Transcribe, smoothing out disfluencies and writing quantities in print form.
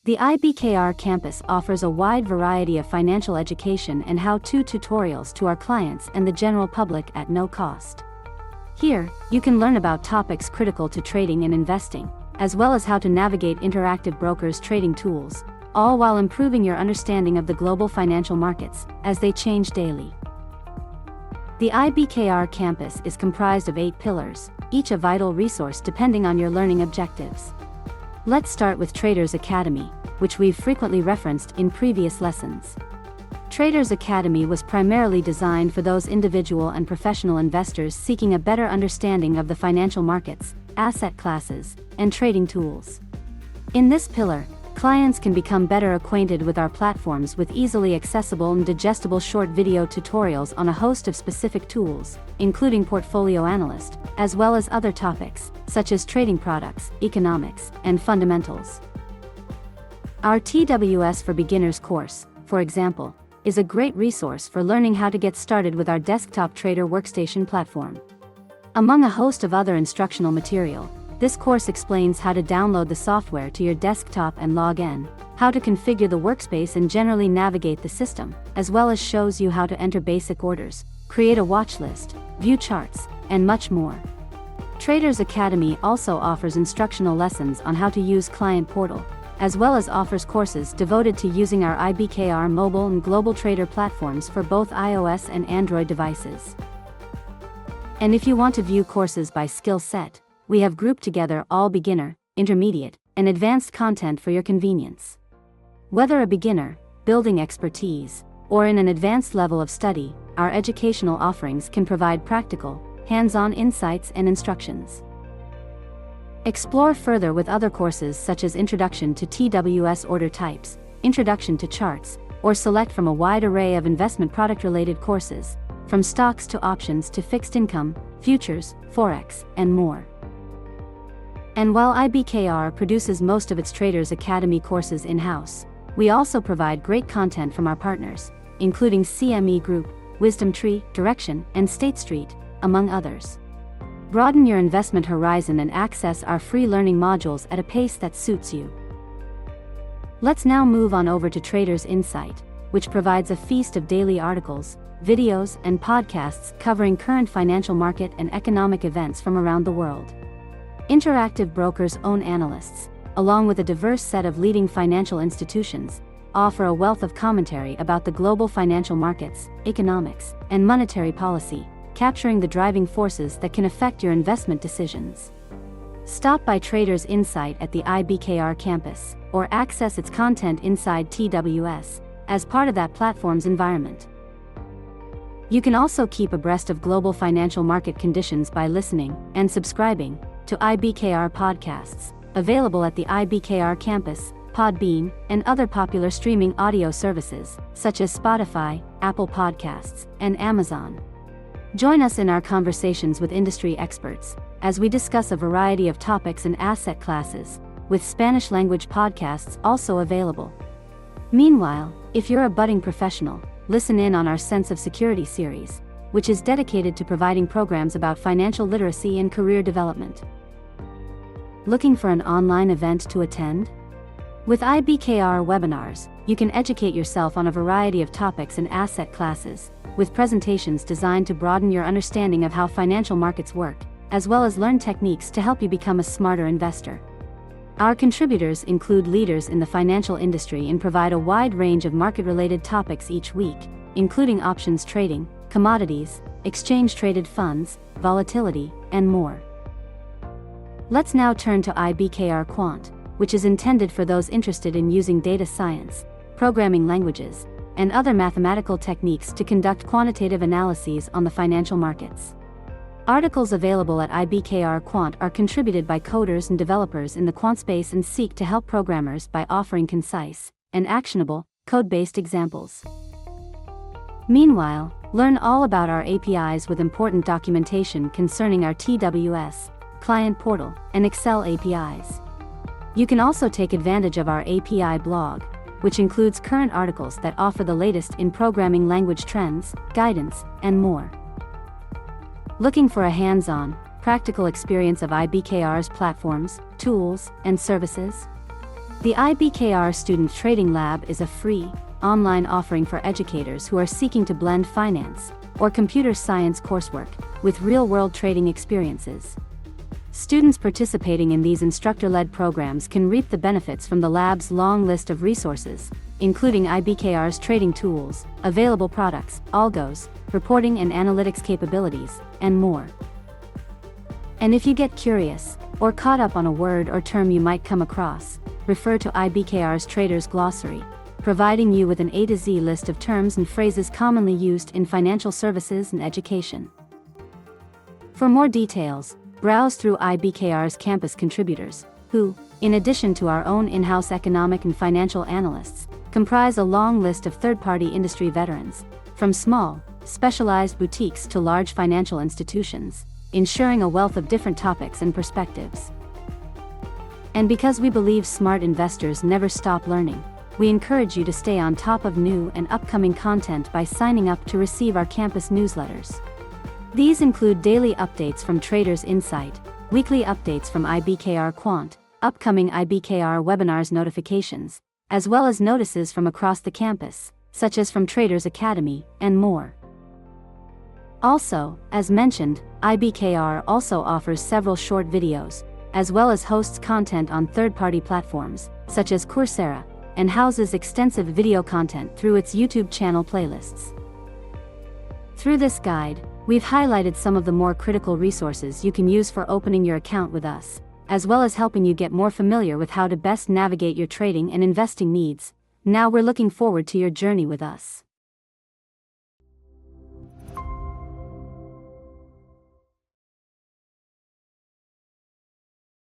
The IBKR Campus offers a wide variety of financial education and how-to tutorials to our clients and the general public at no cost. Here, you can learn about topics critical to trading and investing, as well as how to navigate interactive brokers' trading tools, all while improving your understanding of the global financial markets as they change daily. The IBKR Campus is comprised of 8 pillars, each a vital resource depending on your learning objectives. Let's start with Traders Academy, which we've frequently referenced in previous lessons. Traders Academy was primarily designed for those individual and professional investors seeking a better understanding of the financial markets, asset classes, and trading tools. In this pillar, clients can become better acquainted with our platforms with easily accessible and digestible short video tutorials on a host of specific tools, including Portfolio Analyst, as well as other topics, such as trading products, economics, and fundamentals. Our TWS for Beginners course, for example, is a great resource for learning how to get started with our desktop trader workstation platform. Among a host of other instructional material, this course explains how to download the software to your desktop and log in, how to configure the workspace and generally navigate the system, as well as shows you how to enter basic orders, create a watch list, view charts, and much more. Traders Academy also offers instructional lessons on how to use Client Portal, as well as offers courses devoted to using our IBKR mobile and global trader platforms for both iOS and Android devices. And if you want to view courses by skill set, we have grouped together all beginner, intermediate, and advanced content for your convenience. Whether a beginner, building expertise, or in an advanced level of study, our educational offerings can provide practical, hands-on insights and instructions. Explore further with other courses such as Introduction to TWS Order Types, Introduction to Charts, or select from a wide array of investment product-related courses, from stocks to options to fixed income, futures, forex, and more. And while IBKR produces most of its Traders Academy courses in-house, we also provide great content from our partners, including CME Group, Wisdom Tree, Direction, and State Street, among others. Broaden your investment horizon and access our free learning modules at a pace that suits you. Let's now move on over to Traders Insight, which provides a feast of daily articles, videos, and podcasts covering current financial market and economic events from around the world. Interactive Brokers' own analysts, along with a diverse set of leading financial institutions, offer a wealth of commentary about the global financial markets, economics, and monetary policy, capturing the driving forces that can affect your investment decisions. Stop by Traders Insight at the IBKR campus, or access its content inside TWS, as part of that platform's environment. You can also keep abreast of global financial market conditions by listening and subscribing to IBKR podcasts, available at the IBKR Campus, Podbean, and other popular streaming audio services, such as Spotify, Apple Podcasts, and Amazon. Join us in our conversations with industry experts, as we discuss a variety of topics and asset classes, with Spanish-language podcasts also available. Meanwhile, if you're a budding professional, listen in on our Sense of Security series, which is dedicated to providing programs about financial literacy and career development. Looking for an online event to attend? With IBKR webinars, you can educate yourself on a variety of topics and asset classes, with presentations designed to broaden your understanding of how financial markets work, as well as learn techniques to help you become a smarter investor. Our contributors include leaders in the financial industry and provide a wide range of market-related topics each week, including options trading, commodities, exchange-traded funds, volatility, and more. Let's now turn to IBKR Quant, which is intended for those interested in using data science, programming languages, and other mathematical techniques to conduct quantitative analyses on the financial markets. Articles available at IBKR Quant are contributed by coders and developers in the quant space and seek to help programmers by offering concise and actionable, code-based examples. Meanwhile, learn all about our APIs with important documentation concerning our TWS, Client Portal, and Excel APIs. You can also take advantage of our API blog, which includes current articles that offer the latest in programming language trends, guidance, and more. Looking for a hands-on, practical experience of IBKR's platforms, tools, and services? The IBKR Student Trading Lab is a free, online offering for educators who are seeking to blend finance or computer science coursework with real-world trading experiences. Students participating in these instructor-led programs can reap the benefits from the lab's long list of resources, including IBKR's trading tools, available products, algos, reporting and analytics capabilities, and more. And if you get curious, or caught up on a word or term you might come across, refer to IBKR's Trader's Glossary, providing you with an A to Z list of terms and phrases commonly used in financial services and education. For more details, browse through IBKR's campus contributors, who, in addition to our own in-house economic and financial analysts, comprise a long list of third-party industry veterans, from small, specialized boutiques to large financial institutions, ensuring a wealth of different topics and perspectives. And because we believe smart investors never stop learning, we encourage you to stay on top of new and upcoming content by signing up to receive our campus newsletters. These include daily updates from Traders Insight, weekly updates from IBKR Quant, upcoming IBKR webinars notifications, as well as notices from across the campus, such as from Traders Academy, and more. Also, as mentioned, IBKR also offers several short videos, as well as hosts content on third-party platforms, such as Coursera, and houses extensive video content through its YouTube channel playlists. Through this guide, we've highlighted some of the more critical resources you can use for opening your account with us, as well as helping you get more familiar with how to best navigate your trading and investing needs. Now we're looking forward to your journey with us.